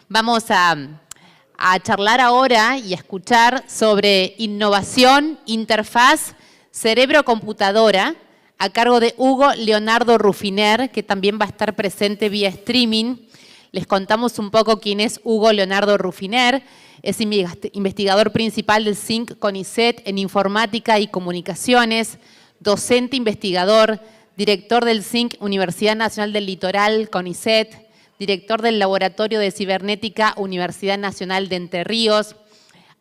Vamos a charlar ahora y a escuchar sobre innovación, interfaz, cerebro-computadora, a cargo de Hugo Leonardo Rufiner, que también va a estar presente vía streaming. Les contamos un poco quién es Hugo Leonardo Rufiner. Es investigador principal del CSIC CONICET en informática y comunicaciones, docente investigador, director del CSIC Universidad Nacional del Litoral, CONICET, director del Laboratorio de Cibernética, Universidad Nacional de Entre Ríos.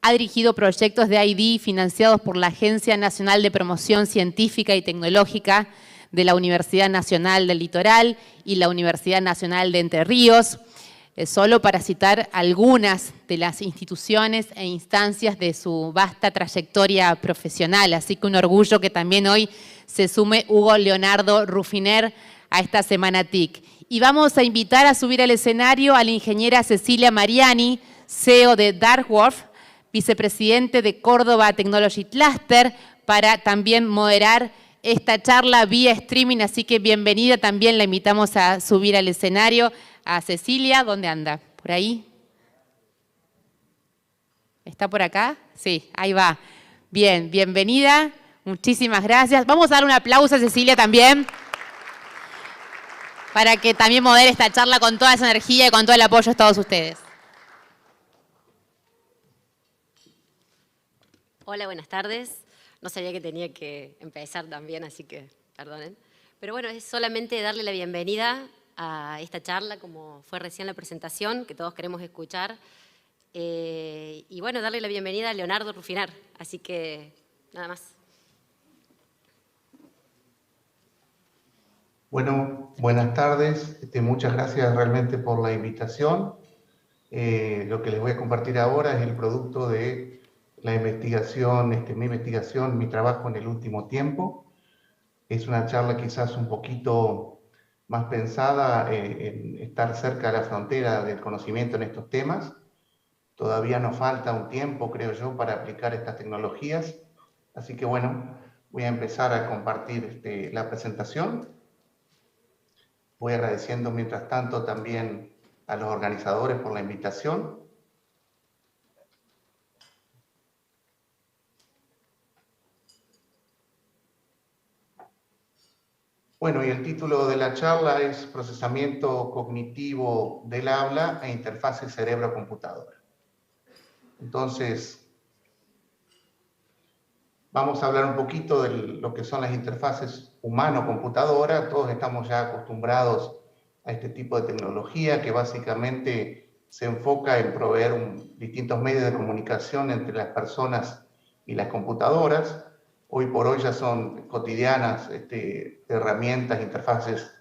Ha dirigido proyectos de ID financiados por la Agencia Nacional de Promoción Científica y Tecnológica de la Universidad Nacional del Litoral y la Universidad Nacional de Entre Ríos, solo para citar algunas de las instituciones e instancias de su vasta trayectoria profesional. Así que un orgullo que también hoy se sume Hugo Leonardo Rufiner a esta Semana TIC. Y vamos a invitar a subir al escenario a la ingeniera Cecilia Mariani, CEO de Darkworth, vicepresidente de Córdoba Technology Cluster, para también moderar esta charla vía streaming, así que bienvenida también, la invitamos a subir al escenario a Cecilia. ¿Dónde anda? ¿Por ahí? ¿Está por acá? Sí, ahí va. Bien, bienvenida, muchísimas gracias. Vamos a dar un aplauso a Cecilia también, para que también modere esta charla con toda esa energía y con todo el apoyo de todos ustedes. Hola, buenas tardes. No sabía que tenía que empezar también, así que perdonen. Pero bueno, es solamente darle la bienvenida a esta charla, como fue recién la presentación, que todos queremos escuchar. Y bueno, darle la bienvenida a Leonardo Rufiner. Así que nada más. Bueno, buenas tardes. Muchas gracias realmente por la invitación. Lo que les voy a compartir ahora es el producto de la investigación, mi investigación, mi trabajo en el último tiempo. Es una charla quizás un poquito más pensada en estar cerca de la frontera del conocimiento en estos temas. Todavía nos falta un tiempo, creo yo, para aplicar estas tecnologías. Así que bueno, voy a empezar a compartir la presentación. Voy agradeciendo mientras tanto también a los organizadores por la invitación. Bueno, y el título de la charla es Procesamiento cognitivo del habla e interfaces cerebro-computadora. Entonces, vamos a hablar un poquito de lo que son las interfaces humano-computadora. Todos estamos ya acostumbrados a este tipo de tecnología que básicamente se enfoca en proveer distintos medios de comunicación entre las personas y las computadoras. Hoy por hoy ya son cotidianas herramientas, interfaces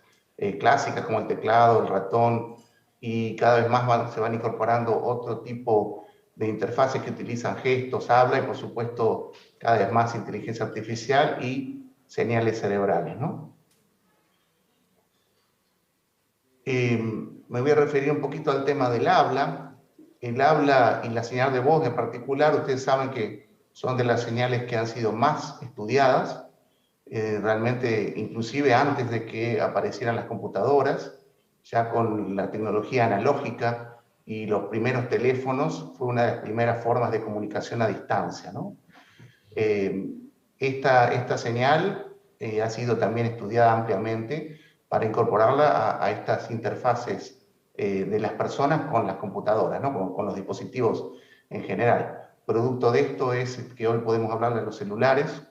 clásicas como el teclado, el ratón, y cada vez más se van incorporando otro tipo de interfaces que utilizan gestos, habla y por supuesto cada vez más inteligencia artificial y señales cerebrales, ¿no? Me voy a referir un poquito al tema del habla. El habla y la señal de voz en particular, ustedes saben que son de las señales que han sido más estudiadas, realmente inclusive antes de que aparecieran las computadoras, ya con la tecnología analógica y los primeros teléfonos, fue una de las primeras formas de comunicación a distancia, ¿no? Esta señal ha sido también estudiada ampliamente para incorporarla a estas interfaces de las personas con las computadoras, ¿no? con los dispositivos en general. Producto de esto es que hoy podemos hablar de los celulares,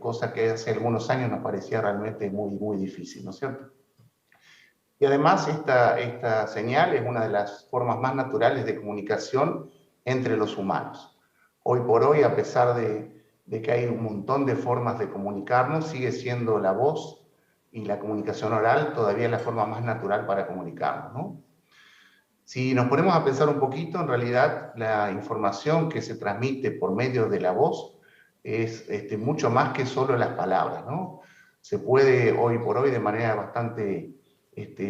cosa que hace algunos años nos parecía realmente muy difícil, ¿no es cierto? Y además esta señal es una de las formas más naturales de comunicación entre los humanos. Hoy por hoy, a pesar de que hay un montón de formas de comunicarnos, sigue siendo la voz y la comunicación oral todavía la forma más natural para comunicarnos, ¿no? Si nos ponemos a pensar un poquito, en realidad la información que se transmite por medio de la voz es mucho más que solo las palabras, ¿no? Se puede hoy por hoy de manera bastante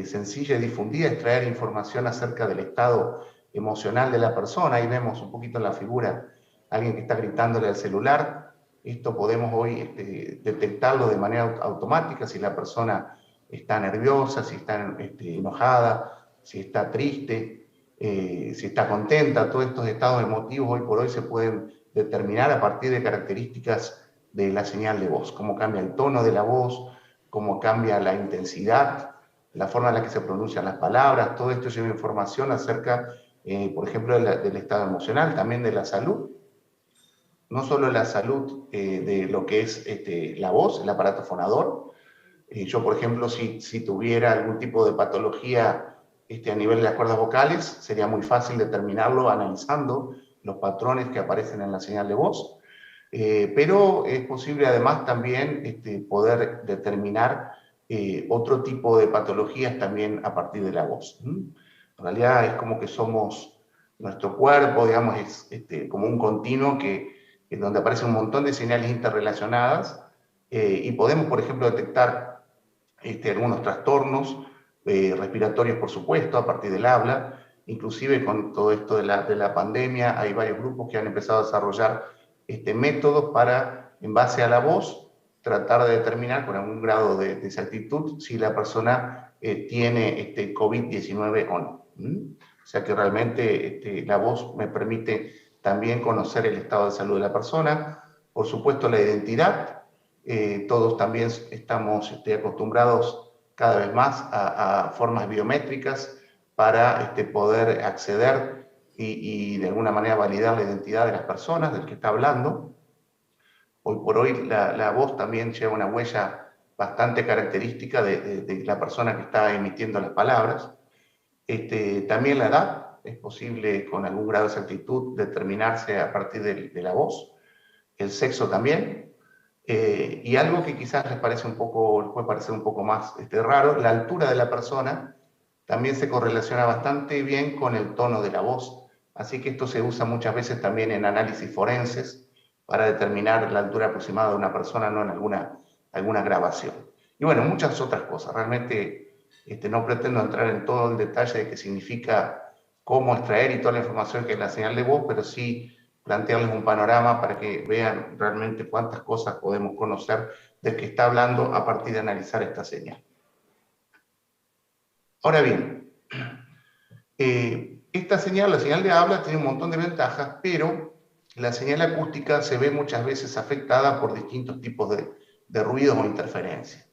sencilla y difundida extraer información acerca del estado emocional de la persona. Ahí vemos un poquito la figura, alguien que está gritándole al celular. Esto podemos hoy detectarlo de manera automática, si la persona está nerviosa, si está enojada, si está triste. si está contenta. Todos estos estados emotivos hoy por hoy se pueden determinar a partir de características de la señal de voz, cómo cambia el tono de la voz, cómo cambia la intensidad, la forma en la que se pronuncian las palabras. Todo esto lleva información acerca, por ejemplo, del estado emocional, también de la salud. No solo la salud de lo que es la voz, el aparato fonador. Yo, por ejemplo, si tuviera algún tipo de patología a nivel de las cuerdas vocales, sería muy fácil determinarlo analizando los patrones que aparecen en la señal de voz. Pero es posible además también poder determinar otro tipo de patologías también a partir de la voz. En realidad es como que somos, nuestro cuerpo, digamos, es como un continuo donde aparecen un montón de señales interrelacionadas y podemos, por ejemplo, detectar algunos trastornos respiratorios, por supuesto, a partir del habla. Inclusive con todo esto de la pandemia hay varios grupos que han empezado a desarrollar métodos para, en base a la voz, tratar de determinar con algún grado de exactitud si la persona tiene COVID-19 o no. O sea que realmente la voz me permite también conocer el estado de salud de la persona. Por supuesto, la identidad. Todos también estamos acostumbrados cada vez más a formas biométricas para poder acceder y de alguna manera validar la identidad de las personas, del que está hablando. Hoy por hoy la voz también lleva una huella bastante característica de la persona que está emitiendo las palabras. También la edad, es posible con algún grado de exactitud determinarse a partir de la voz. El sexo también. Y algo que quizás les puede parecer un poco más raro, la altura de la persona también se correlaciona bastante bien con el tono de la voz. Así que esto se usa muchas veces también en análisis forenses para determinar la altura aproximada de una persona, no en alguna grabación. Y bueno, muchas otras cosas. Realmente no pretendo entrar en todo el detalle de qué significa, cómo extraer y toda la información que es la señal de voz, pero sí plantearles un panorama para que vean realmente cuántas cosas podemos conocer del que está hablando a partir de analizar esta señal. Ahora bien, esta señal, la señal de habla, tiene un montón de ventajas, pero la señal acústica se ve muchas veces afectada por distintos tipos de ruidos o interferencias.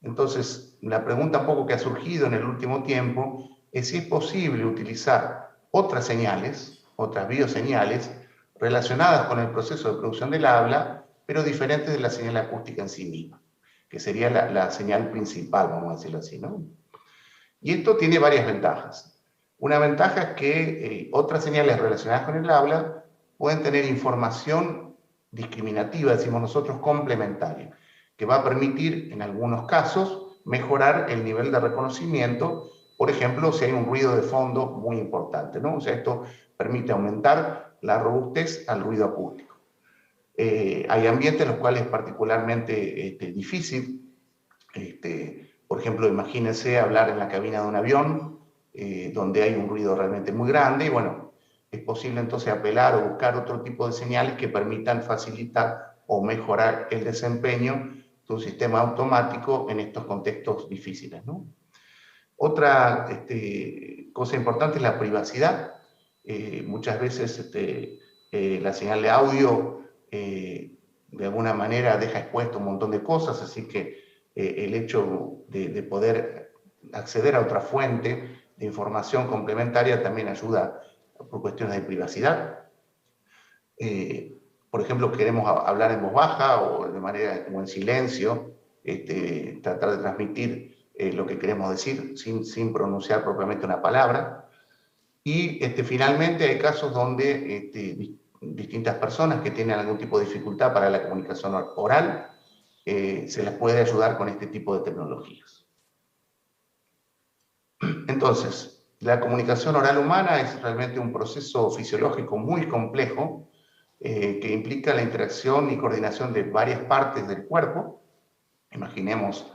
Entonces, la pregunta un poco que ha surgido en el último tiempo es si es posible utilizar otras señales, otras bioseñales, relacionadas con el proceso de producción del habla, pero diferentes de la señal acústica en sí misma, que sería la señal principal, vamos a decirlo así, ¿no? Y esto tiene varias ventajas. Una ventaja es que otras señales relacionadas con el habla pueden tener información discriminativa, decimos nosotros, complementaria, que va a permitir, en algunos casos, mejorar el nivel de reconocimiento, por ejemplo, si hay un ruido de fondo muy importante, ¿no? O sea, esto permite aumentar la robustez al ruido acústico. Hay ambientes en los cuales es particularmente difícil. Por ejemplo, imagínense hablar en la cabina de un avión, donde hay un ruido realmente muy grande, y bueno, es posible entonces apelar o buscar otro tipo de señales que permitan facilitar o mejorar el desempeño de un sistema automático en estos contextos difíciles, ¿no? Otra cosa importante es la privacidad. Muchas veces la señal de audio de alguna manera deja expuesto un montón de cosas, así que el hecho de poder acceder a otra fuente de información complementaria también ayuda por cuestiones de privacidad. Por ejemplo, queremos hablar en voz baja o de manera como en silencio, tratar de transmitir lo que queremos decir sin pronunciar propiamente una palabra. Y finalmente hay casos donde distintas personas que tienen algún tipo de dificultad para la comunicación oral, se les puede ayudar con este tipo de tecnologías. Entonces, la comunicación oral humana es realmente un proceso fisiológico muy complejo que implica la interacción y coordinación de varias partes del cuerpo. Imaginemos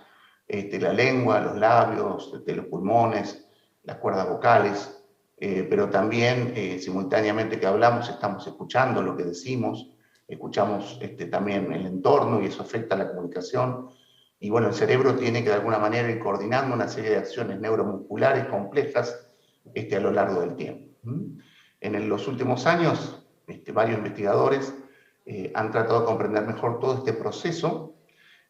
la lengua, los labios, los pulmones, las cuerdas vocales, pero también simultáneamente que hablamos estamos escuchando lo que decimos, escuchamos también el entorno y eso afecta a la comunicación. Y bueno, el cerebro tiene que de alguna manera ir coordinando una serie de acciones neuromusculares complejas a lo largo del tiempo. En los últimos años, varios investigadores han tratado de comprender mejor todo este proceso,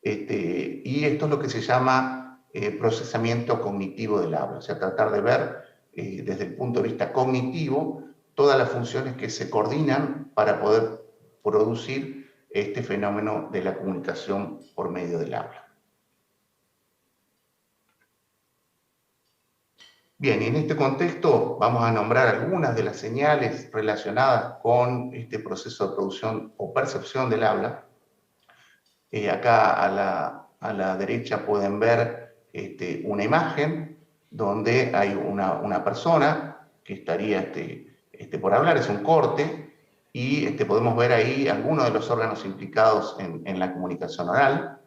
y esto es lo que se llama procesamiento cognitivo del habla, o sea, tratar de ver desde el punto de vista cognitivo todas las funciones que se coordinan para poder producir este fenómeno de la comunicación por medio del habla. Bien, y en este contexto vamos a nombrar algunas de las señales relacionadas con este proceso de producción o percepción del habla. Acá a la derecha pueden ver una imagen donde hay una persona que estaría por hablar, es un corte, y podemos ver ahí algunos de los órganos implicados en la comunicación oral.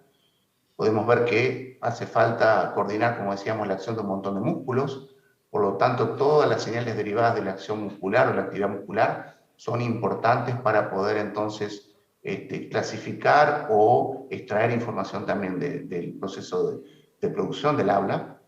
Podemos ver que hace falta coordinar, como decíamos, la acción de un montón de músculos. Por lo tanto, todas las señales derivadas de la acción muscular o la actividad muscular son importantes para poder entonces clasificar o extraer información también del proceso de producción del habla.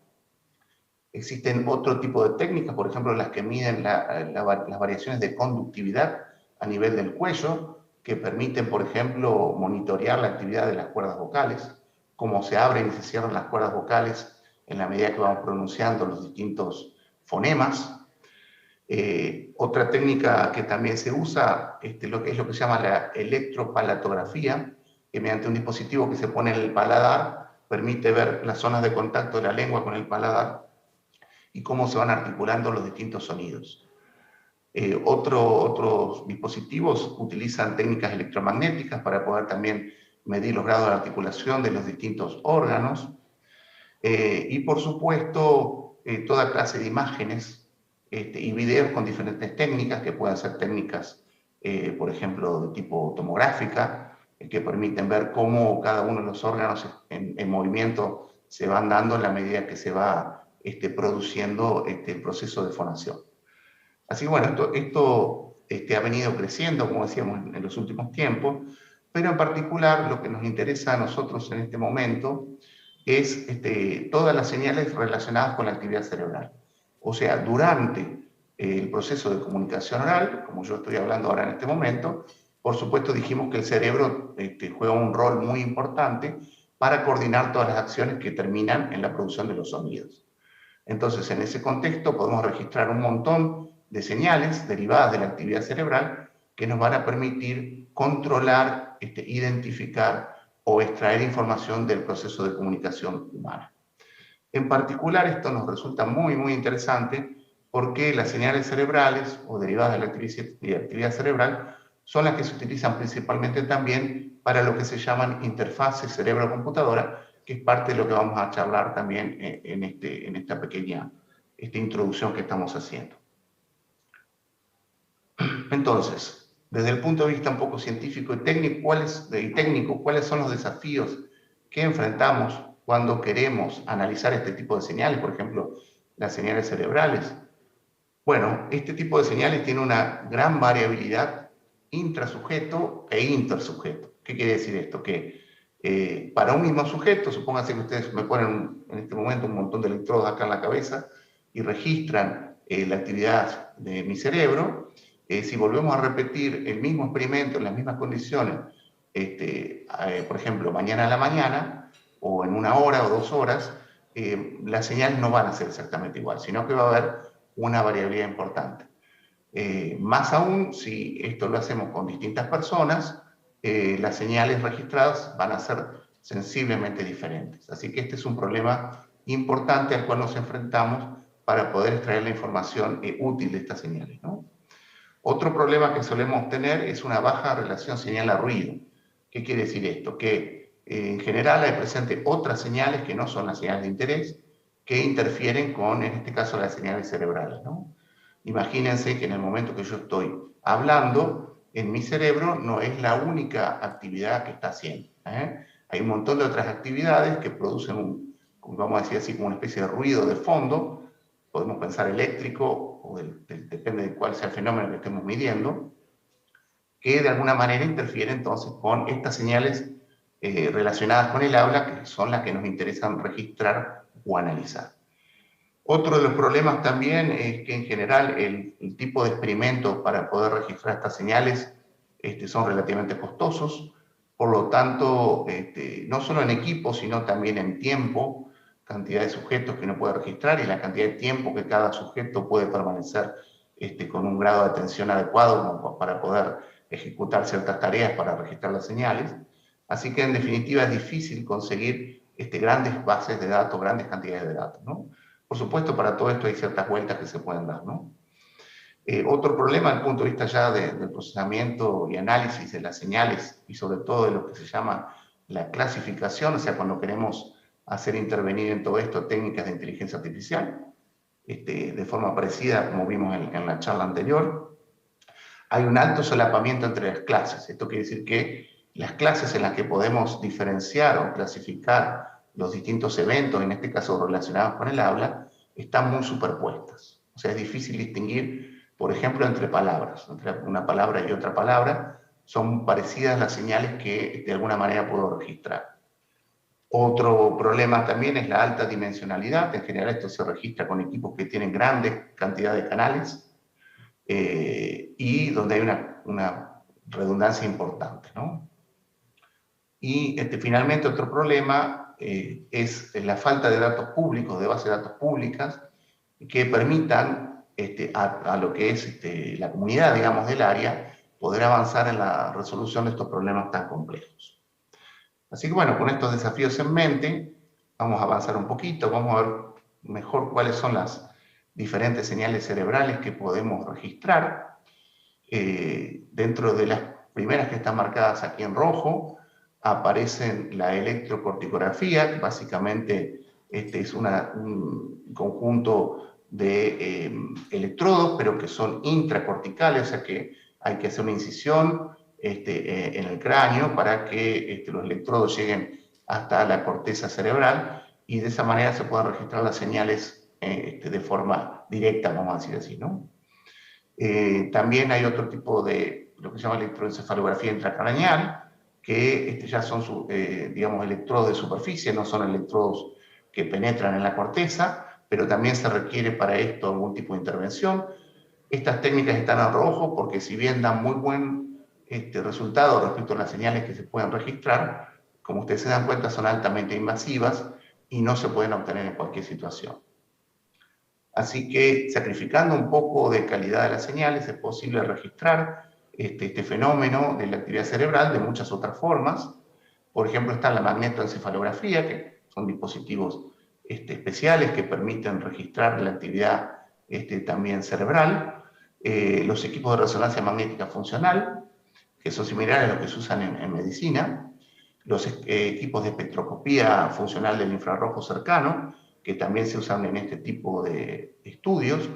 Existen otro tipo de técnicas, por ejemplo, las que miden las variaciones de conductividad a nivel del cuello, que permiten, por ejemplo, monitorear la actividad de las cuerdas vocales, cómo se abren y se cierran las cuerdas vocales en la medida que vamos pronunciando los distintos fonemas. Otra técnica que también se usa es lo que se llama la electropalatografía, que mediante un dispositivo que se pone en el paladar permite ver las zonas de contacto de la lengua con el paladar y cómo se van articulando los distintos sonidos. Otros dispositivos utilizan técnicas electromagnéticas para poder también medir los grados de articulación de los distintos órganos. Y por supuesto, toda clase de imágenes y videos con diferentes técnicas, que pueden ser técnicas, por ejemplo, de tipo tomográfica, que permiten ver cómo cada uno de los órganos en movimiento se van dando en la medida que se va produciendo el proceso de fonación. Así que bueno, esto ha venido creciendo, como decíamos, en los últimos tiempos, pero en particular lo que nos interesa a nosotros en este momento es todas las señales relacionadas con la actividad cerebral. O sea, durante el proceso de comunicación oral, como yo estoy hablando ahora en este momento, por supuesto dijimos que el cerebro juega un rol muy importante para coordinar todas las acciones que terminan en la producción de los sonidos. Entonces, en ese contexto podemos registrar un montón de señales derivadas de la actividad cerebral que nos van a permitir controlar, identificar o extraer información del proceso de comunicación humana. En particular, esto nos resulta muy, muy interesante porque las señales cerebrales o derivadas de la actividad cerebral son las que se utilizan principalmente también para lo que se llaman interfaces cerebro-computadora, que es parte de lo que vamos a charlar también en esta pequeña introducción que estamos haciendo. Entonces, desde el punto de vista un poco científico y técnico, ¿cuáles son los desafíos que enfrentamos cuando queremos analizar este tipo de señales, por ejemplo, las señales cerebrales? Bueno, este tipo de señales tiene una gran variabilidad intrasujeto e intersujeto. ¿Qué quiere decir esto? Que para un mismo sujeto, supónganse que ustedes me ponen en este momento un montón de electrodos acá en la cabeza y registran la actividad de mi cerebro. Si volvemos a repetir el mismo experimento en las mismas condiciones, por ejemplo, mañana a la mañana, o en 1 hora o 2 horas, las señales no van a ser exactamente igual, sino que va a haber una variabilidad importante. Más aún, si esto lo hacemos con distintas personas, las señales registradas van a ser sensiblemente diferentes. Así que este es un problema importante al cual nos enfrentamos para poder extraer la información útil de estas señales, ¿no? Otro problema que solemos tener es una baja relación señal-ruido. ¿Qué quiere decir esto? Que en general hay presente otras señales que no son las señales de interés, que interfieren con, en este caso, las señales cerebrales, ¿no? Imagínense que en el momento que yo estoy hablando, en mi cerebro no es la única actividad que está haciendo, ¿eh? Hay un montón de otras actividades que producen vamos a decir así, como una especie de ruido de fondo. Podemos pensar eléctrico, o depende de cuál sea el fenómeno que estemos midiendo, que de alguna manera interfiere entonces con estas señales relacionadas con el habla, que son las que nos interesan registrar o analizar. Otro de los problemas también es que en general el tipo de experimentos para poder registrar estas señales son relativamente costosos, por lo tanto, no solo en equipo, sino también en tiempo, cantidad de sujetos que uno puede registrar y la cantidad de tiempo que cada sujeto puede permanecer con un grado de atención adecuado como para poder ejecutar ciertas tareas para registrar las señales. Así que en definitiva es difícil conseguir grandes bases de datos, grandes cantidades de datos, ¿no? Por supuesto, para todo esto hay ciertas vueltas que se pueden dar, ¿no? Otro problema desde el punto de vista ya del procesamiento y análisis de las señales y sobre todo de lo que se llama la clasificación, o sea, cuando queremos hacer intervenir en todo esto técnicas de inteligencia artificial, de forma parecida como vimos en la charla anterior, hay un alto solapamiento entre las clases. Esto quiere decir que las clases en las que podemos diferenciar o clasificar los distintos eventos, en este caso relacionados con el habla, están muy superpuestas. O sea, es difícil distinguir, por ejemplo, entre palabras. Entre una palabra y otra palabra son parecidas las señales que de alguna manera puedo registrar. Otro problema también es la alta dimensionalidad. En general esto se registra con equipos que tienen grandes cantidades de canales y donde hay una redundancia importante, ¿no? Y finalmente otro problema es la falta de datos públicos, de bases de datos públicas, que permitan a lo que es la comunidad, digamos, del área, poder avanzar en la resolución de estos problemas tan complejos. Así que bueno, con estos desafíos en mente, vamos a avanzar un poquito, vamos a ver mejor cuáles son las diferentes señales cerebrales que podemos registrar. Dentro de las primeras que están marcadas aquí en rojo, aparecen la electrocorticografía, que básicamente es un conjunto de electrodos, pero que son intracorticales, o sea que hay que hacer una incisión en el cráneo para que los electrodos lleguen hasta la corteza cerebral y de esa manera se puedan registrar las señales de forma directa, vamos a decir así, ¿no? También hay otro tipo de lo que se llama electroencefalografía intracraneal, que ya son, digamos, electrodos de superficie, no son electrodos que penetran en la corteza, pero también se requiere para esto algún tipo de intervención. Estas técnicas están en rojo porque si bien dan muy buen resultado respecto a las señales que se pueden registrar, como ustedes se dan cuenta son altamente invasivas y no se pueden obtener en cualquier situación. Así que, sacrificando un poco de calidad de las señales, es posible registrar este fenómeno de la actividad cerebral de muchas otras formas. Por ejemplo, está la magnetoencefalografía, que son dispositivos especiales que permiten registrar la actividad también cerebral. Los equipos de resonancia magnética funcional, que son similares a los que se usan en medicina. Los equipos de espectroscopía funcional del infrarrojo cercano, que también se usan en este tipo de estudios,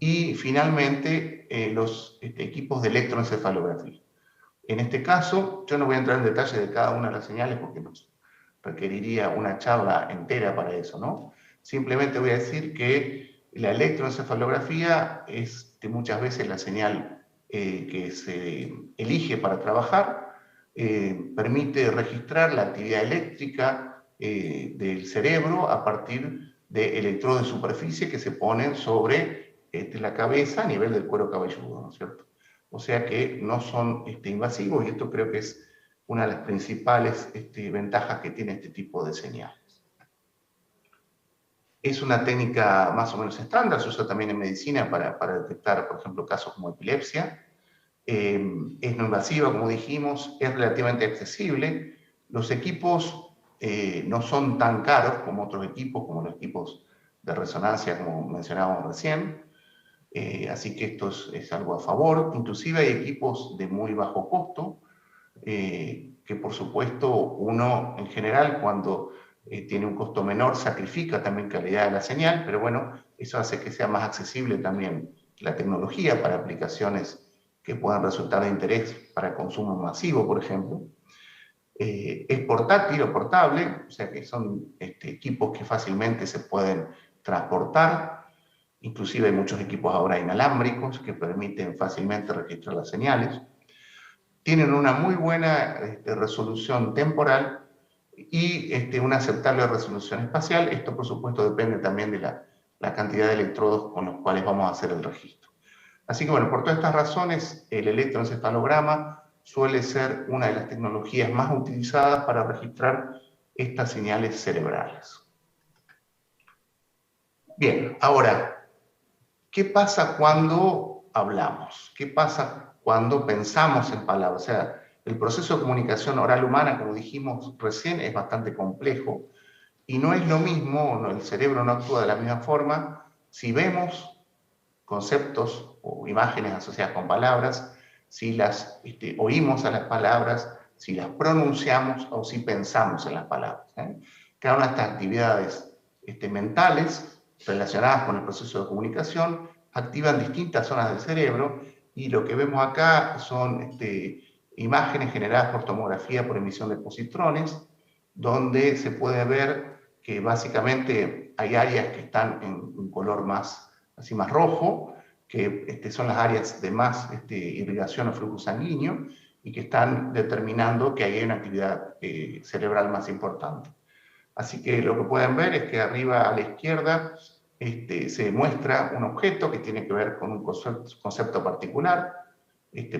y finalmente los equipos de electroencefalografía. En este caso, yo no voy a entrar en detalle de cada una de las señales porque nos requeriría una charla entera para eso, ¿no? Simplemente voy a decir que la electroencefalografía es muchas veces la señal que se elige para trabajar, permite registrar la actividad eléctrica del cerebro a partir de electrodos de superficie que se ponen sobre la cabeza a nivel del cuero cabelludo, ¿no es cierto? O sea que no son invasivos y esto creo que es una de las principales ventajas que tiene este tipo de señales. Es una técnica más o menos estándar, se usa también en medicina para detectar, por ejemplo, casos como epilepsia. Es no invasiva, como dijimos, es relativamente accesible. Los equipos no son tan caros como otros equipos, como los equipos de resonancia, como mencionábamos recién. Así que esto es algo a favor. Inclusive hay equipos de muy bajo costo, que por supuesto uno en general cuando tiene un costo menor sacrifica también calidad de la señal, pero bueno, eso hace que sea más accesible también la tecnología para aplicaciones que puedan resultar de interés para consumo masivo, por ejemplo. Es portátil o portable, o sea que son equipos que fácilmente se pueden transportar. Inclusive hay muchos equipos ahora inalámbricos que permiten fácilmente registrar las señales. Tienen una muy buena resolución temporal y una aceptable resolución espacial. Esto, por supuesto, depende también de la la cantidad de electrodos con los cuales vamos a hacer el registro. Así que bueno, por todas estas razones, el electroencefalograma suele ser una de las tecnologías más utilizadas para registrar estas señales cerebrales. Bien, ahora, ¿qué pasa cuando hablamos? ¿Qué pasa cuando pensamos en palabras? O sea, el proceso de comunicación oral humana, como dijimos recién, es bastante complejo y no es lo mismo, el cerebro no actúa de la misma forma si vemos conceptos o imágenes asociadas con palabras, si las oímos a las palabras, si las pronunciamos o si pensamos en las palabras. Cada una de estas actividades mentales relacionadas con el proceso de comunicación activan distintas zonas del cerebro y lo que vemos acá son imágenes generadas por tomografía por emisión de positrones, donde se puede ver que básicamente hay áreas que están en un color más rojo, que son las áreas de más irrigación o flujo sanguíneo y que están determinando que hay una actividad cerebral más importante. Así que lo que pueden ver es que arriba a la izquierda se muestra un objeto que tiene que ver con un concepto particular.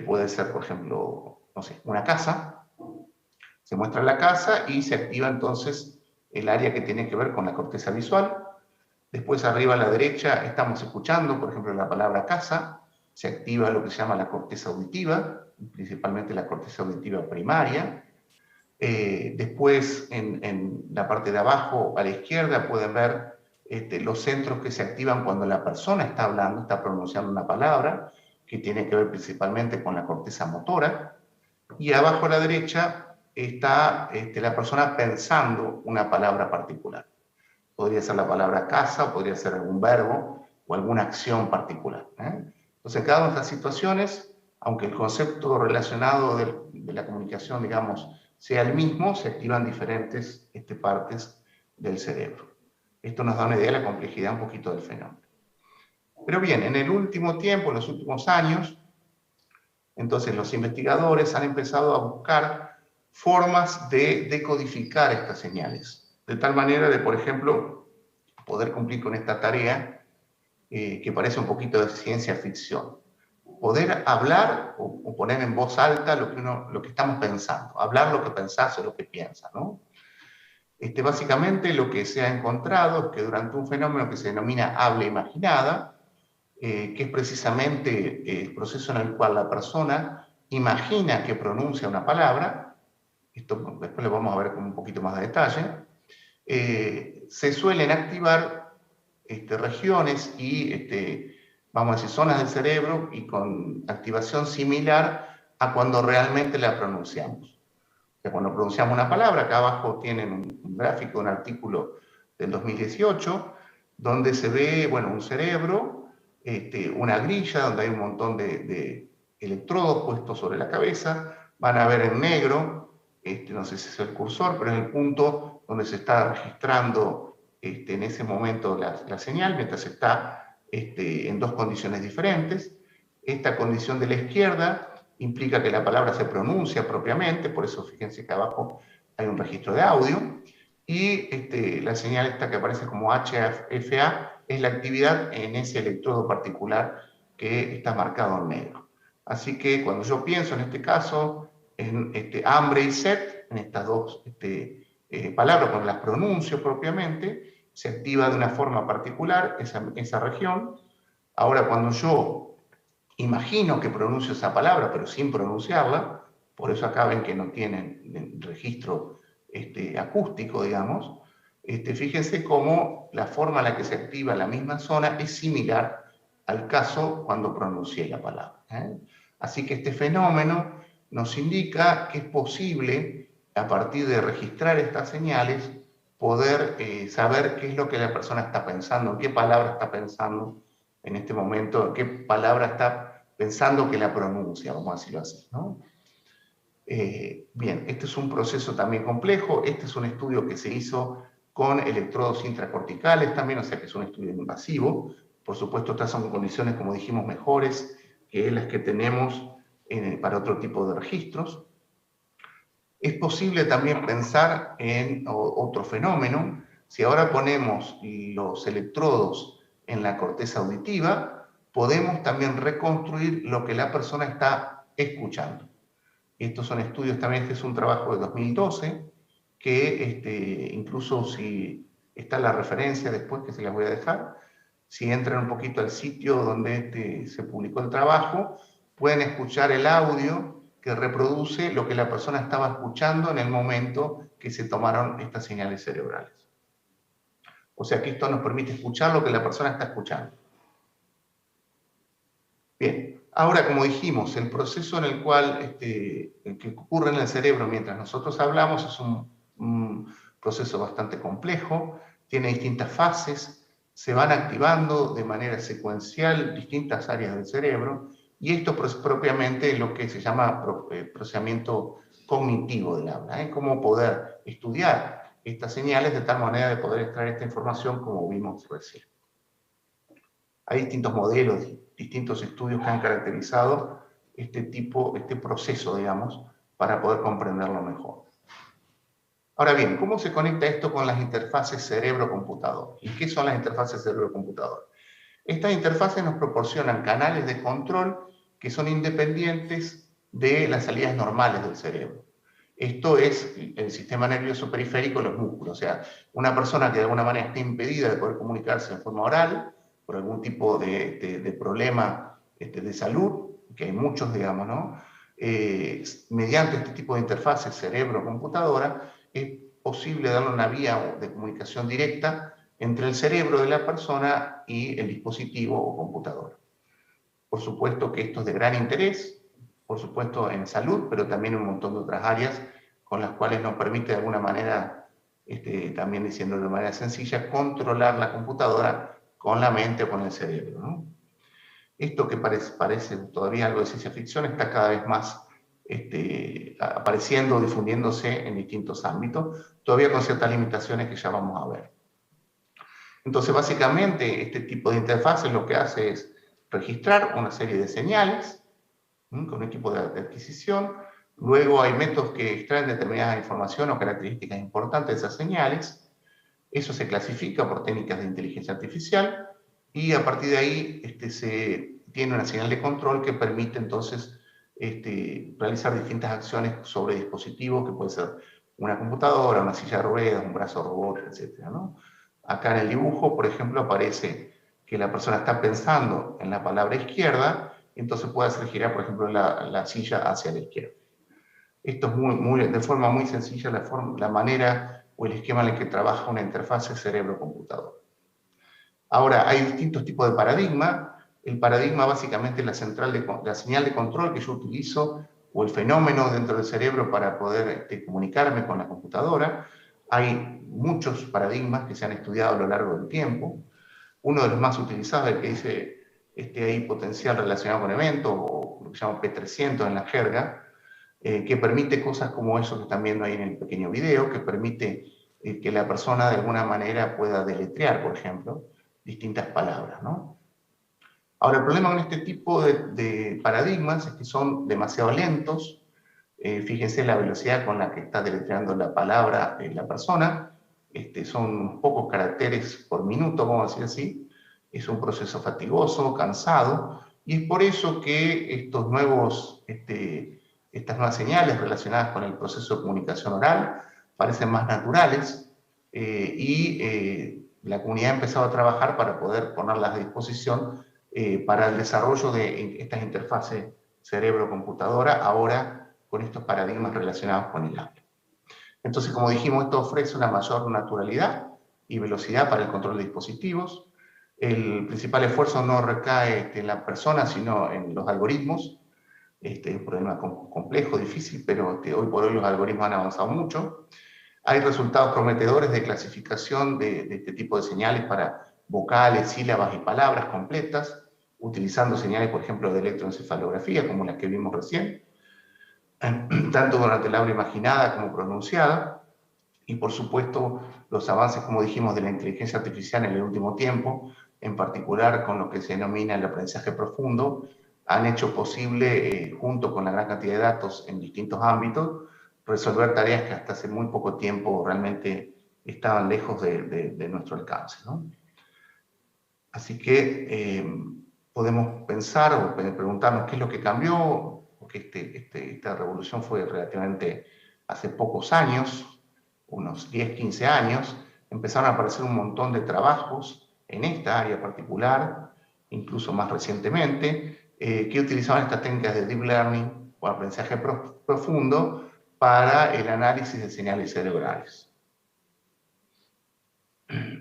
Puede ser, por ejemplo, no sé, una casa. Se muestra la casa y se activa entonces el área que tiene que ver con la corteza visual. Después arriba a la derecha estamos escuchando, por ejemplo, la palabra casa. Se activa lo que se llama la corteza auditiva, principalmente la corteza auditiva primaria. Después en la parte de abajo a la izquierda pueden ver los centros que se activan cuando la persona está hablando, está pronunciando una palabra, que tiene que ver principalmente con la corteza motora. Y abajo a la derecha está la persona pensando una palabra particular. Podría ser la palabra casa, o podría ser algún verbo o alguna acción particular. Entonces, cada una de estas situaciones, aunque el concepto relacionado de la comunicación, digamos, sea el mismo, se activan diferentes partes del cerebro. Esto nos da una idea de la complejidad un poquito del fenómeno. Pero bien, en el último tiempo, en los últimos años, entonces los investigadores han empezado a buscar formas de decodificar estas señales, de tal manera de, por ejemplo, poder cumplir con esta tarea que parece un poquito de ciencia ficción. Poder hablar o poner en voz alta lo que estamos pensando, hablar lo que pensás o lo que piensas, ¿no? Básicamente lo que se ha encontrado es que durante un fenómeno que se denomina habla imaginada, que es precisamente el proceso en el cual la persona imagina que pronuncia una palabra, esto después lo vamos a ver con un poquito más de detalle, se suelen activar regiones y vamos a decir zonas del cerebro y con activación similar a cuando realmente la pronunciamos. O sea, cuando pronunciamos una palabra, acá abajo tienen un gráfico, un artículo del 2018, donde se ve, bueno, un cerebro, una grilla donde hay un montón de electrodos puestos sobre la cabeza. Van a ver en negro, no sé si es el cursor, pero es el punto donde se está registrando en ese momento la señal, mientras está en dos condiciones diferentes. Esta condición de la izquierda implica que la palabra se pronuncia propiamente, por eso fíjense que abajo hay un registro de audio, y la señal esta que aparece como HFA es la actividad en ese electrodo particular que está marcado en negro. Así que cuando yo pienso en este caso en hambre y sed, en estas dos palabras, cuando las pronuncio propiamente, se activa de una forma particular esa región. Ahora cuando yo imagino que pronuncio esa palabra, pero sin pronunciarla, por eso acá ven que no tienen registro acústico, digamos, fíjense cómo la forma en la que se activa la misma zona es similar al caso cuando pronuncié la palabra. Así que este fenómeno nos indica que es posible, a partir de registrar estas señales, poder saber qué es lo que la persona está pensando, qué palabra está pensando en este momento, qué palabra está pensando que la pronuncia, vamos a decirlo así, ¿no? Bien, este es un proceso también complejo. Este es un estudio que se hizo con electrodos intracorticales también, o sea que es un estudio invasivo. Por supuesto, estas son condiciones, como dijimos, mejores que las que tenemos para otro tipo de registros. Es posible también pensar en otro fenómeno. Si ahora ponemos los electrodos en la corteza auditiva, podemos también reconstruir lo que la persona está escuchando. Estos son estudios también, este es un trabajo de 2012, que incluso si está la referencia después, que se las voy a dejar, si entran un poquito al sitio donde se publicó el trabajo, pueden escuchar el audio que reproduce lo que la persona estaba escuchando en el momento que se tomaron estas señales cerebrales. O sea que esto nos permite escuchar lo que la persona está escuchando. Bien, ahora como dijimos, el proceso en el cual que ocurre en el cerebro mientras nosotros hablamos es un proceso bastante complejo, tiene distintas fases, se van activando de manera secuencial distintas áreas del cerebro, y esto es propiamente lo que se llama procesamiento cognitivo del habla, ¿eh? Cómo poder estudiar estas señales de tal manera de poder extraer esta información como vimos recién. Hay distintos modelos, distintos estudios que han caracterizado este proceso, digamos, para poder comprenderlo mejor. Ahora bien, ¿cómo se conecta esto con las interfaces cerebro-computador? ¿Y qué son las interfaces cerebro-computador? Estas interfaces nos proporcionan canales de control que son independientes de las salidas normales del cerebro. Esto es el sistema nervioso periférico, los músculos. O sea, una persona que de alguna manera está impedida de poder comunicarse en forma oral, por algún tipo de problema de salud, que hay muchos, digamos, ¿no? Mediante este tipo de interfaces cerebro-computadora, es posible darle una vía de comunicación directa entre el cerebro de la persona y el dispositivo o computadora. Por supuesto que esto es de gran interés, por supuesto en salud, pero también en un montón de otras áreas con las cuales nos permite de alguna manera, también diciendo de manera sencilla, controlar la computadora con la mente o con el cerebro, ¿no? Esto que parece todavía algo de ciencia ficción está cada vez más apareciendo, difundiéndose en distintos ámbitos, todavía con ciertas limitaciones que ya vamos a ver. Entonces, básicamente, este tipo de interfaces lo que hace es registrar una serie de señales con un equipo de adquisición. Luego hay métodos que extraen determinada información o características importantes de esas señales. Eso se clasifica por técnicas de inteligencia artificial y a partir de ahí se tiene una señal de control que permite entonces realizar distintas acciones sobre dispositivos, que puede ser una computadora, una silla de ruedas, un brazo robot, etc., ¿no? Acá en el dibujo, por ejemplo, aparece que la persona está pensando en la palabra izquierda, entonces puede hacer girar, por ejemplo, la silla hacia la izquierda. Esto es de forma muy sencilla la manera o el esquema en el que trabaja una interfase cerebro-computador. Ahora, hay distintos tipos de paradigma. El paradigma básicamente es la señal de control que yo utilizo o el fenómeno dentro del cerebro para poder comunicarme con la computadora. Hay muchos paradigmas que se han estudiado a lo largo del tiempo. Uno de los más utilizados es el que dice ahí potencial relacionado con eventos, o lo que se llama P300 en la jerga, que permite cosas como eso que están viendo ahí en el pequeño video, que permite que la persona de alguna manera pueda deletrear, por ejemplo, distintas palabras, ¿no? Ahora, el problema con este tipo de paradigmas es que son demasiado lentos. Fíjense la velocidad con la que está deletreando la palabra la persona. Son pocos caracteres por minuto, vamos a decir así. Es un proceso fatigoso, cansado, y es por eso que estas nuevas señales relacionadas con el proceso de comunicación oral parecen más naturales, la comunidad ha empezado a trabajar para poder ponerlas a disposición para el desarrollo de estas interfaces cerebro-computadora, ahora con estos paradigmas relacionados con el habla. Entonces, como dijimos, esto ofrece una mayor naturalidad y velocidad para el control de dispositivos. El principal esfuerzo no recae en la persona, sino en los algoritmos. Es un problema complejo, difícil, pero hoy por hoy los algoritmos han avanzado mucho. Hay resultados prometedores de clasificación de este tipo de señales para vocales, sílabas y palabras completas, utilizando señales, por ejemplo, de electroencefalografía, como las que vimos recién, tanto durante el habla imaginada como pronunciada, y por supuesto los avances, como dijimos, de la inteligencia artificial en el último tiempo, en particular con lo que se denomina el aprendizaje profundo, han hecho posible, junto con la gran cantidad de datos en distintos ámbitos, resolver tareas que hasta hace muy poco tiempo realmente estaban lejos de nuestro alcance, ¿no? Así que podemos pensar o preguntarnos qué es lo que cambió, porque esta revolución fue relativamente hace pocos años, unos 10, 15 años, empezaron a aparecer un montón de trabajos en esta área particular, incluso más recientemente, que utilizaban estas técnicas de deep learning o aprendizaje profundo para el análisis de señales cerebrales.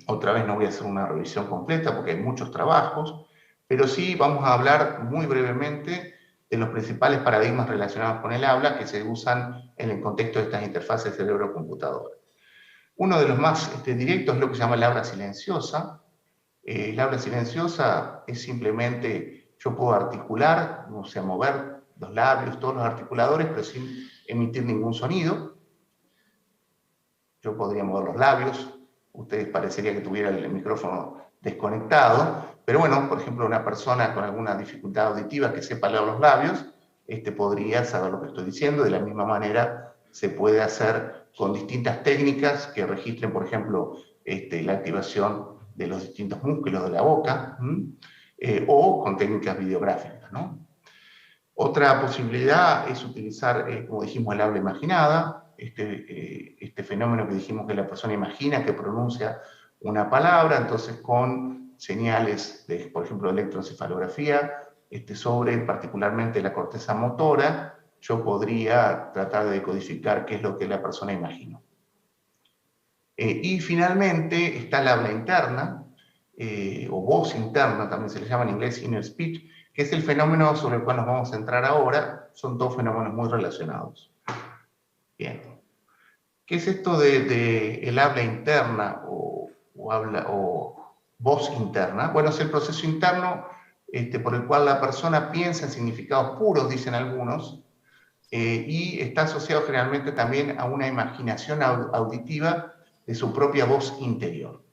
Otra vez no voy a hacer una revisión completa porque hay muchos trabajos, pero sí vamos a hablar muy brevemente de los principales paradigmas relacionados con el habla que se usan en el contexto de estas interfaces cerebro-computadora. Uno de los más directos es lo que se llama el habla silenciosa. El habla silenciosa es simplemente, yo puedo articular, o sea, mover los labios, todos los articuladores, pero sin emitir ningún sonido. Yo podría mover los labios, ustedes parecería que tuviera el micrófono desconectado, pero bueno, por ejemplo, una persona con alguna dificultad auditiva que sepa leer los labios, podría saber lo que estoy diciendo. De la misma manera se puede hacer con distintas técnicas que registren, por ejemplo, la activación de los distintos músculos de la boca, o con técnicas videográficas, ¿no? Otra posibilidad es utilizar, como dijimos, el habla imaginada, este fenómeno que dijimos que la persona imagina que pronuncia una palabra, entonces con señales de, por ejemplo, electroencefalografía, sobre particularmente la corteza motora, yo podría tratar de decodificar qué es lo que la persona imaginó. Y finalmente está el habla interna, o voz interna, también se le llama en inglés inner speech, que es el fenómeno sobre el cual nos vamos a centrar ahora. Son dos fenómenos muy relacionados. Bien. ¿Qué es esto de el habla interna o voz interna? Bueno, es el proceso interno por el cual la persona piensa en significados puros, dicen algunos, y está asociado generalmente también a una imaginación auditiva de su propia voz interior.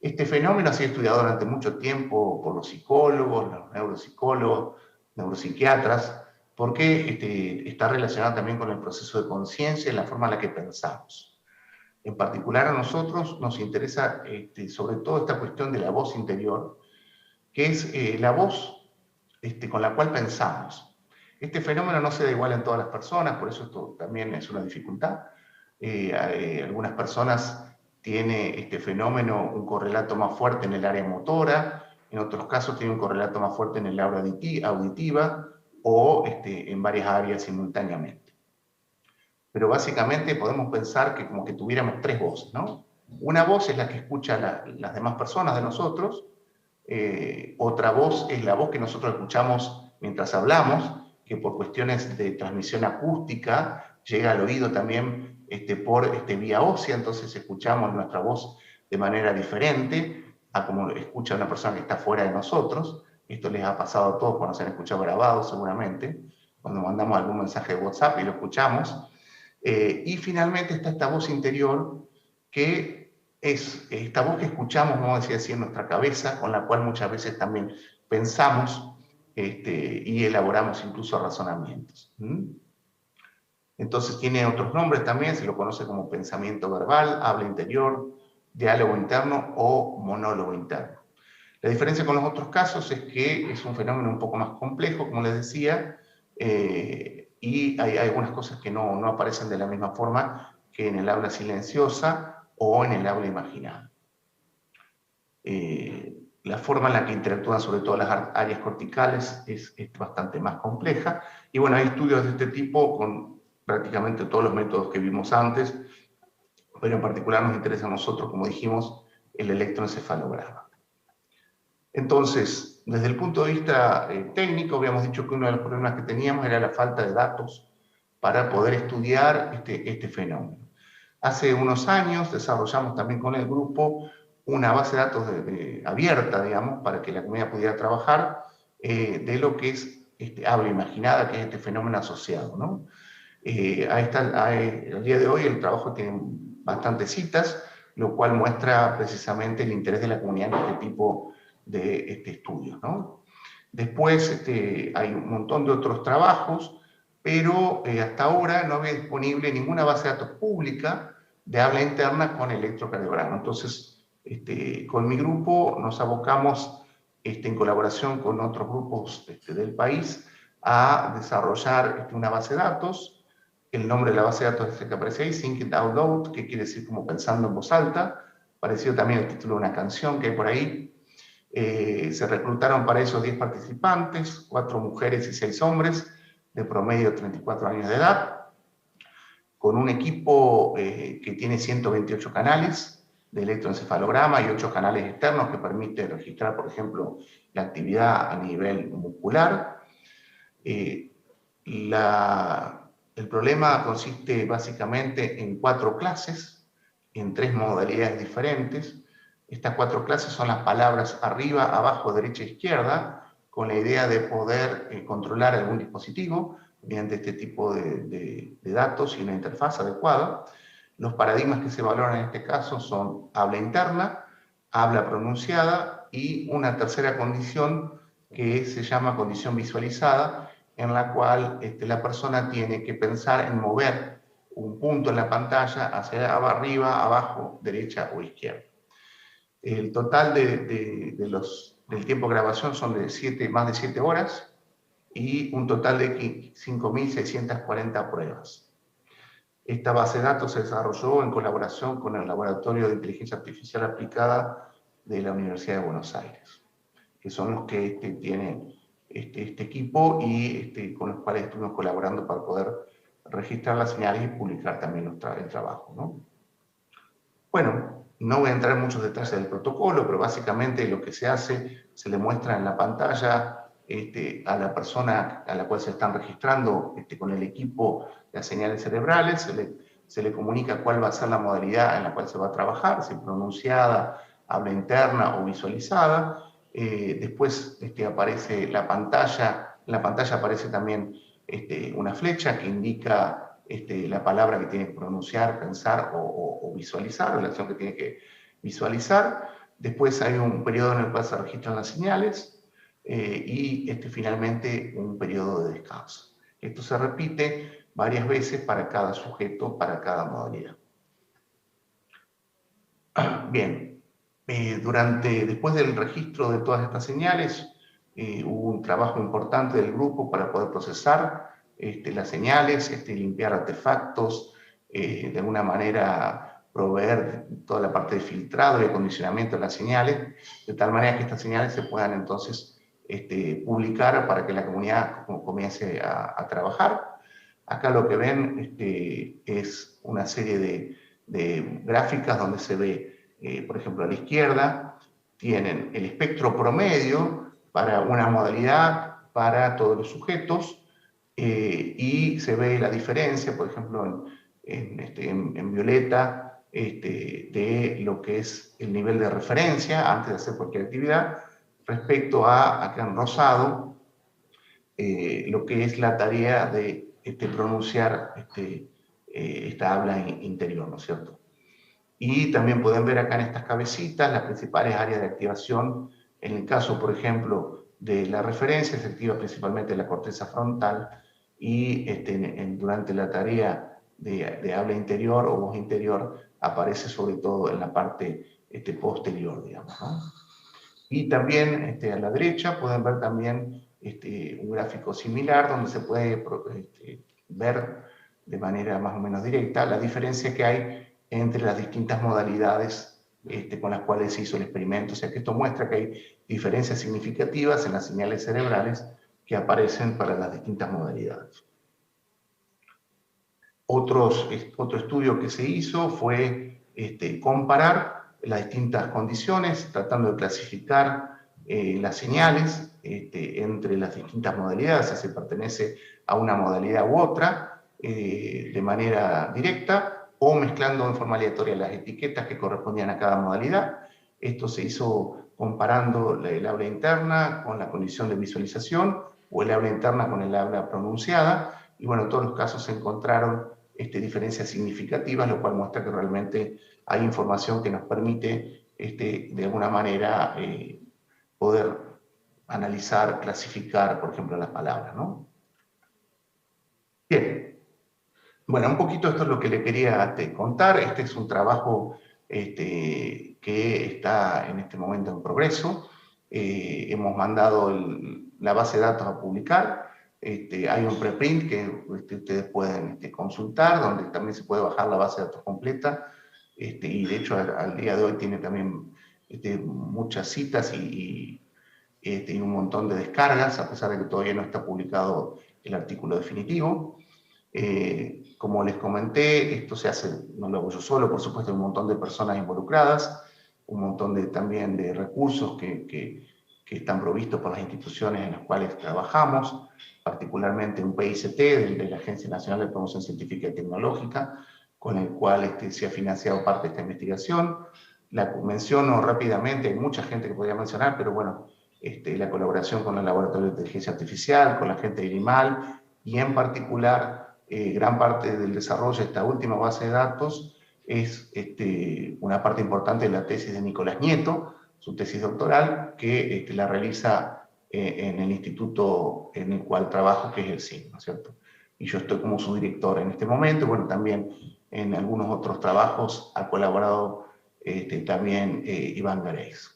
Este fenómeno ha sido estudiado durante mucho tiempo por los psicólogos, los neuropsicólogos, neuropsiquiatras, porque está relacionado también con el proceso de conciencia y la forma en la que pensamos. En particular a nosotros nos interesa sobre todo esta cuestión de la voz interior, que es la voz con la cual pensamos. Este fenómeno no se da igual en todas las personas, por eso esto también es una dificultad. Algunas personas tienen este fenómeno un correlato más fuerte en el área motora, en otros casos tiene un correlato más fuerte en el área auditiva, o en varias áreas simultáneamente. Pero básicamente podemos pensar que como que tuviéramos tres voces, ¿no? Una voz es la que escucha las demás personas de nosotros, otra voz es la voz que nosotros escuchamos mientras hablamos, que por cuestiones de transmisión acústica llega al oído también por vía ósea, entonces escuchamos nuestra voz de manera diferente a como escucha una persona que está fuera de nosotros. Esto les ha pasado a todos cuando se han escuchado grabados seguramente, cuando mandamos algún mensaje de WhatsApp y lo escuchamos. Y finalmente está esta voz interior, que es esta voz que escuchamos, vamos a decir así, en nuestra cabeza, con la cual muchas veces también pensamos y elaboramos incluso razonamientos. Entonces tiene otros nombres también, se lo conoce como pensamiento verbal, habla interior, diálogo interno o monólogo interno. La diferencia con los otros casos es que es un fenómeno un poco más complejo, como les decía, y hay algunas cosas que no aparecen de la misma forma que en el habla silenciosa o en el habla imaginada. La forma en la que interactúan sobre todo las áreas corticales es bastante más compleja, y bueno, hay estudios de este tipo con prácticamente todos los métodos que vimos antes, pero en particular nos interesa a nosotros, como dijimos, el electroencefalograma. Entonces, desde el punto de vista técnico, habíamos dicho que uno de los problemas que teníamos era la falta de datos para poder estudiar este fenómeno. Hace unos años desarrollamos también con el grupo una base de datos abierta, digamos, para que la comunidad pudiera trabajar de lo que es habla imaginada, que es este fenómeno asociado, ¿no? Al día de hoy el trabajo tiene bastantes citas, lo cual muestra precisamente el interés de la comunidad en este tipo de estudios, ¿no? Después hay un montón de otros trabajos, pero hasta ahora no había disponible ninguna base de datos pública de habla interna con electrocardiograma. Entonces, Con mi grupo nos abocamos, en colaboración con otros grupos del país, a desarrollar una base de datos. El nombre de la base de datos es el que aparece ahí, Thinking Out Loud, que quiere decir como pensando en voz alta, parecido también al título de una canción que hay por ahí. Se reclutaron para eso 10 participantes, 4 mujeres y 6 hombres, de promedio 34 años de edad, con un equipo que tiene 128 canales de electroencefalograma y 8 canales externos que permiten registrar, por ejemplo, la actividad a nivel muscular. El problema consiste básicamente en 4 clases, en 3 modalidades diferentes. Estas 4 clases son las palabras arriba, abajo, derecha e izquierda, con la idea de poder controlar algún dispositivo mediante este tipo de datos y una interfaz adecuada. Los paradigmas que se valoran en este caso son habla interna, habla pronunciada y una tercera condición que se llama condición visualizada, en la cual la persona tiene que pensar en mover un punto en la pantalla hacia arriba, abajo, derecha o izquierda. El total del tiempo de grabación son de más de 7 horas y un total de 5.640 pruebas. Esta base de datos se desarrolló en colaboración con el Laboratorio de Inteligencia Artificial Aplicada de la Universidad de Buenos Aires, que son los que tienen este equipo y con los cuales estuvimos colaborando para poder registrar las señales y publicar también el trabajo, ¿no? Bueno, no voy a entrar en muchos detalles del protocolo, pero básicamente lo que se hace, se le muestra en la pantalla a la persona a la cual se están registrando con el equipo las señales cerebrales, se le comunica cuál va a ser la modalidad en la cual se va a trabajar, si pronunciada, habla interna o visualizada. Después aparece la pantalla, en la pantalla aparece también una flecha que indica la palabra que tiene que pronunciar, pensar o visualizar, o la acción que tiene que visualizar. Después hay un periodo en el cual se registran las señales y finalmente un periodo de descanso. Esto se repite varias veces para cada sujeto, para cada modalidad. Bien, después del registro de todas estas señales, hubo un trabajo importante del grupo para poder procesar las señales, limpiar artefactos, de alguna manera proveer toda la parte de filtrado y acondicionamiento de las señales, de tal manera que estas señales se puedan entonces publicar para que la comunidad comience a trabajar. Acá lo que ven es una serie de gráficas donde se ve, por ejemplo, a la izquierda tienen el espectro promedio para una modalidad para todos los sujetos, y se ve la diferencia, por ejemplo, en violeta, de lo que es el nivel de referencia antes de hacer cualquier actividad, respecto a, acá en rosado, lo que es la tarea de pronunciar esta habla interior, ¿no es cierto? Y también pueden ver acá en estas cabecitas las principales áreas de activación. En el caso, por ejemplo, de la referencia, se activa principalmente la corteza frontal y durante la tarea de habla interior o voz interior aparece sobre todo en la parte posterior, digamos, ¿no? Y también a la derecha pueden ver también un gráfico similar donde se puede ver de manera más o menos directa la diferencia que hay entre las distintas modalidades con las cuales se hizo el experimento. O sea que esto muestra que hay diferencias significativas en las señales cerebrales que aparecen para las distintas modalidades. Otro estudio que se hizo fue comparar las distintas condiciones, tratando de clasificar las señales entre las distintas modalidades, si se pertenece a una modalidad u otra, de manera directa, o mezclando en forma aleatoria las etiquetas que correspondían a cada modalidad. Esto se hizo comparando el habla interna con la condición de visualización, o el habla interna con el habla pronunciada, y bueno, en todos los casos se encontraron diferencias significativas, lo cual muestra que realmente hay información que nos permite, de alguna manera, poder analizar, clasificar, por ejemplo, las palabras, ¿no? Bien. Bueno, un poquito esto es lo que le quería contar. Este es un trabajo que está en este momento en progreso. Hemos mandado la base de datos a publicar. Hay un preprint que ustedes pueden consultar, donde también se puede bajar la base de datos completa. Y de hecho al día de hoy tiene también muchas citas y un montón de descargas, a pesar de que todavía no está publicado el artículo definitivo. Como les comenté, esto se hace, no lo hago yo solo, por supuesto hay un montón de personas involucradas, un montón también de recursos que están provistos por las instituciones en las cuales trabajamos, particularmente un PICT de la Agencia Nacional de Promoción Científica y Tecnológica, con el cual se ha financiado parte de esta investigación. La menciono rápidamente, hay mucha gente que podría mencionar, pero bueno, la colaboración con el Laboratorio de Inteligencia Artificial, con la gente del IMAL, y en particular, gran parte del desarrollo de esta última base de datos es una parte importante de la tesis de Nicolás Nieto, su tesis doctoral, que la realiza en el instituto en el cual trabajo, que es el CIN, ¿no es cierto? Y yo estoy como su director en este momento. Bueno, también en algunos otros trabajos ha colaborado también Iván Gareis.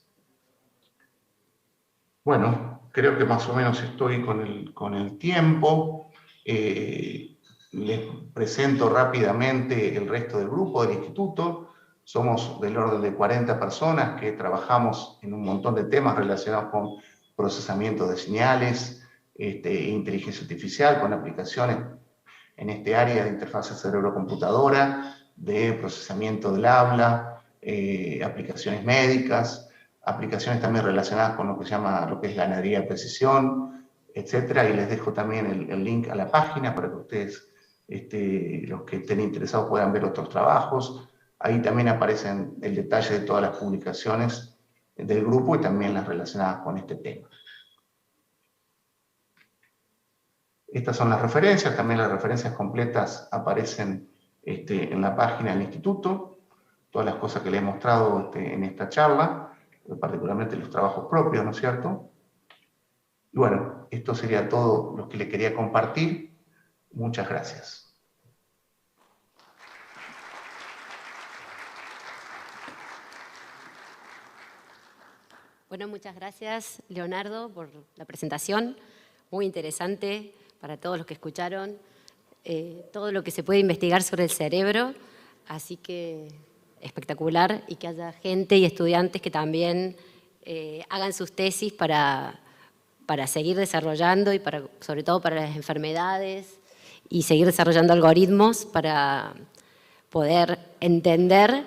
Bueno, creo que más o menos estoy con el tiempo. Les presento rápidamente el resto del grupo del instituto. Somos del orden de 40 personas que trabajamos en un montón de temas relacionados con procesamiento de señales, inteligencia artificial, con aplicaciones en este área de interfaz cerebro-computadora, de procesamiento del habla, aplicaciones médicas, aplicaciones también relacionadas con lo que se llama, lo que es ganadería de precisión, etcétera. Y les dejo también el link a la página para que ustedes, los que estén interesados, puedan ver otros trabajos. Ahí también aparecen el detalle de todas las publicaciones del grupo y también las relacionadas con este tema. Estas son las referencias, también las referencias completas aparecen en la página del instituto, todas las cosas que les he mostrado en esta charla, particularmente los trabajos propios, ¿no es cierto? Y bueno, esto sería todo lo que le quería compartir. Muchas gracias. Bueno, muchas gracias, Leonardo, por la presentación. Muy interesante para todos los que escucharon. Todo lo que se puede investigar sobre el cerebro. Así que espectacular, y que haya gente y estudiantes que también hagan sus tesis para seguir desarrollando y sobre todo para las enfermedades, y seguir desarrollando algoritmos para poder entender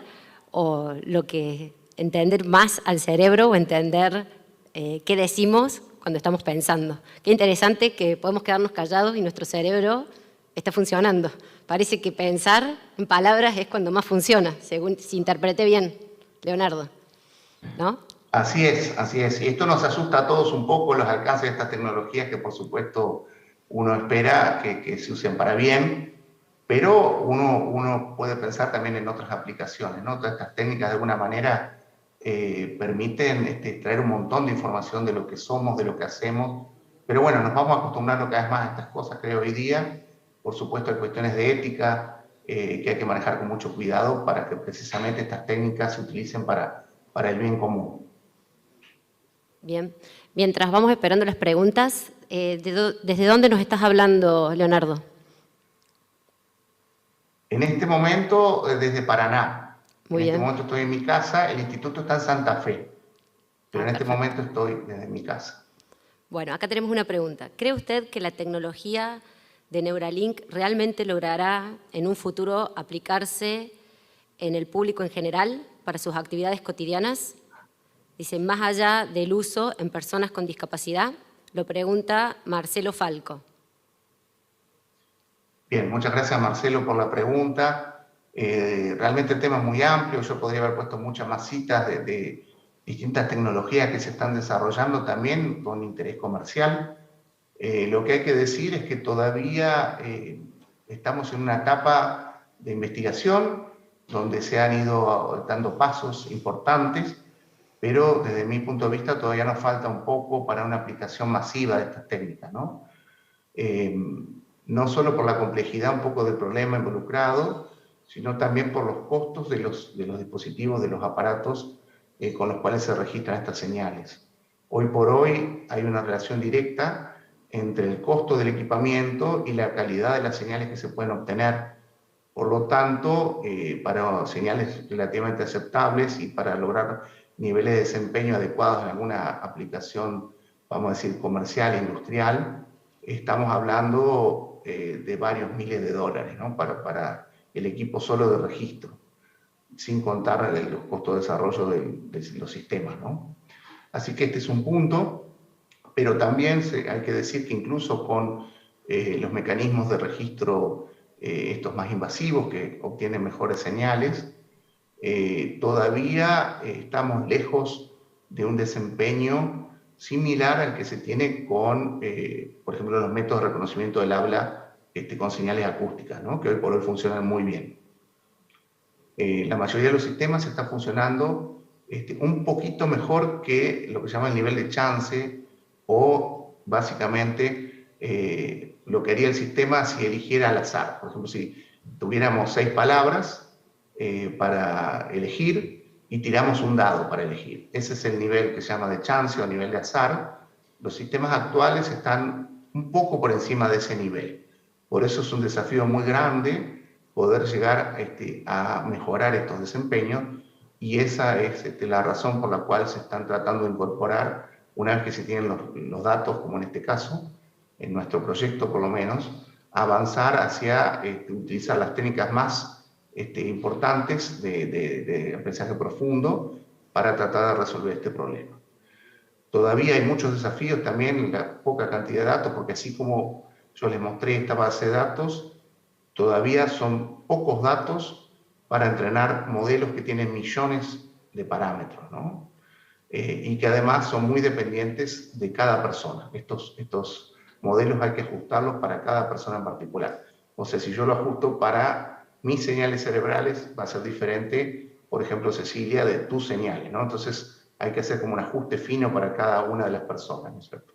entender más al cerebro, o entender qué decimos cuando estamos pensando. Qué interesante que podemos quedarnos callados y nuestro cerebro está funcionando. Parece que pensar en palabras es cuando más funciona, según si interpreté bien, Leonardo, ¿no? Así es, así es. Y esto nos asusta a todos un poco, los alcances de estas tecnologías, que por supuesto uno espera que se usen para bien, pero uno puede pensar también en otras aplicaciones, ¿no? Todas estas técnicas de alguna manera permiten traer un montón de información de lo que somos, de lo que hacemos, pero bueno, nos vamos acostumbrando cada vez más a estas cosas, creo, hoy día. Por supuesto, hay cuestiones de ética que hay que manejar con mucho cuidado para que precisamente estas técnicas se utilicen para el bien común. Bien. Mientras vamos esperando las preguntas, ¿desde dónde nos estás hablando, Leonardo? En este momento, desde Paraná. Muy en bien. Este momento estoy en mi casa, el instituto está en Santa Fe, pero en este momento estoy desde mi casa. Bueno, acá tenemos una pregunta. ¿Cree usted que la tecnología de Neuralink realmente logrará en un futuro aplicarse en el público en general para sus actividades cotidianas? Dice, más allá del uso en personas con discapacidad, lo pregunta Marcelo Falco. Bien, muchas gracias Marcelo por la pregunta. Realmente el tema es muy amplio, yo podría haber puesto muchas más citas de distintas tecnologías que se están desarrollando también con interés comercial. Lo que hay que decir es que todavía estamos en una etapa de investigación donde se han ido dando pasos importantes, pero desde mi punto de vista todavía nos falta un poco para una aplicación masiva de estas técnicas, ¿no? No solo por la complejidad un poco del problema involucrado, sino también por los costos de los dispositivos, de los aparatos con los cuales se registran estas señales. Hoy por hoy hay una relación directa entre el costo del equipamiento y la calidad de las señales que se pueden obtener. Por lo tanto, para señales relativamente aceptables y para lograr niveles de desempeño adecuados en alguna aplicación, vamos a decir, comercial, industrial, estamos hablando de varios miles de dólares, ¿no? Para el equipo solo de registro, sin contar los costos de desarrollo de los sistemas, ¿no? Así que este es un punto, pero también hay que decir que incluso con los mecanismos de registro estos más invasivos que obtienen mejores señales, todavía estamos lejos de un desempeño similar al que se tiene con, por ejemplo, los métodos de reconocimiento del habla con señales acústicas, ¿no? Que hoy por hoy funcionan muy bien. La mayoría de los sistemas están funcionando un poquito mejor que lo que se llama el nivel de chance, o básicamente lo que haría el sistema si eligiera al azar. Por ejemplo, si tuviéramos 6 palabras para elegir y tiramos un dado para elegir. Ese es el nivel que se llama de chance o nivel de azar. Los sistemas actuales están un poco por encima de ese nivel. Por eso es un desafío muy grande poder llegar a mejorar estos desempeños, y esa es la razón por la cual se están tratando de incorporar, una vez que se tienen los datos, como en este caso, en nuestro proyecto por lo menos, avanzar hacia utilizar las técnicas más importantes de aprendizaje profundo para tratar de resolver este problema. Todavía hay muchos desafíos también en la poca cantidad de datos, porque así como yo les mostré esta base de datos, todavía son pocos datos para entrenar modelos que tienen millones de parámetros, ¿no? Y que además son muy dependientes de cada persona. Estos modelos hay que ajustarlos para cada persona en particular. O sea, si yo lo ajusto para mis señales cerebrales, va a ser diferente, por ejemplo, Cecilia, de tus señales, ¿no? Entonces hay que hacer como un ajuste fino para cada una de las personas, ¿no es cierto?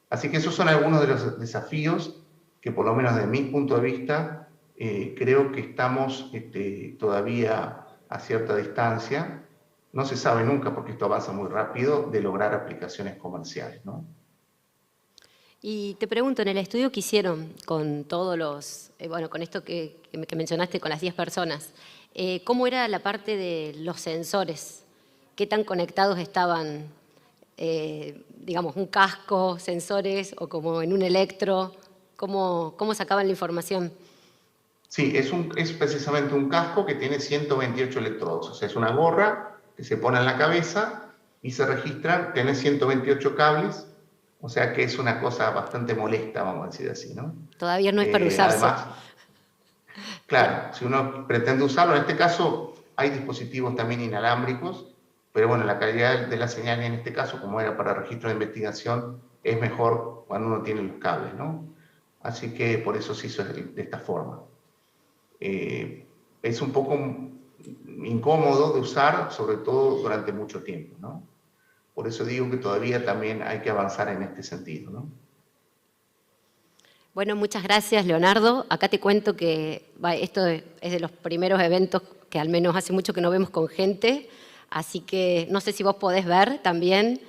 Así que esos son algunos de los desafíos que, por lo menos desde mi punto de vista, creo que estamos todavía a cierta distancia. No se sabe nunca, porque esto avanza muy rápido, de lograr aplicaciones comerciales, ¿no? Y te pregunto, en el estudio que hicieron con todos los, bueno, con esto que mencionaste, con las 10 personas, ¿cómo era la parte de los sensores? ¿Qué tan conectados estaban, digamos, un casco, sensores, o como en un electro? ¿Cómo sacaban la información? Sí, es precisamente un casco que tiene 128 electrodos. O sea, es una gorra que se pone en la cabeza y se registra, tiene 128 cables. O sea que es una cosa bastante molesta, vamos a decir así, ¿no? Todavía no es para usarse. Además, claro, si uno pretende usarlo, en este caso hay dispositivos también inalámbricos, pero bueno, la calidad de la señal en este caso, como era para registro de investigación, es mejor cuando uno tiene los cables, ¿no? Así que por eso se hizo de esta forma. Es un poco incómodo de usar, sobre todo durante mucho tiempo, ¿no? Por eso digo que todavía también hay que avanzar en este sentido, ¿no? Bueno, muchas gracias, Leonardo. Acá te cuento que esto es de los primeros eventos que al menos hace mucho que no vemos con gente, así que no sé si vos podés ver también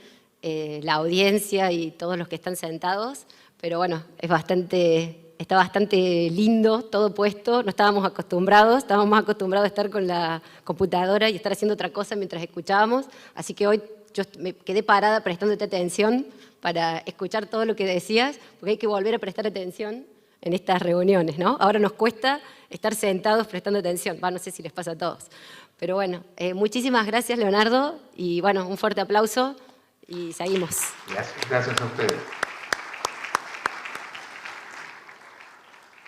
la audiencia y todos los que están sentados, pero bueno, está bastante lindo todo puesto. No estábamos acostumbrados a estar con la computadora y estar haciendo otra cosa mientras escuchábamos, así que hoy yo me quedé parada prestándote atención para escuchar todo lo que decías, porque hay que volver a prestar atención en estas reuniones, ¿no? Ahora nos cuesta estar sentados prestando atención, no sé si les pasa a todos. Pero bueno, muchísimas gracias, Leonardo, y bueno, un fuerte aplauso y seguimos. Gracias a ustedes.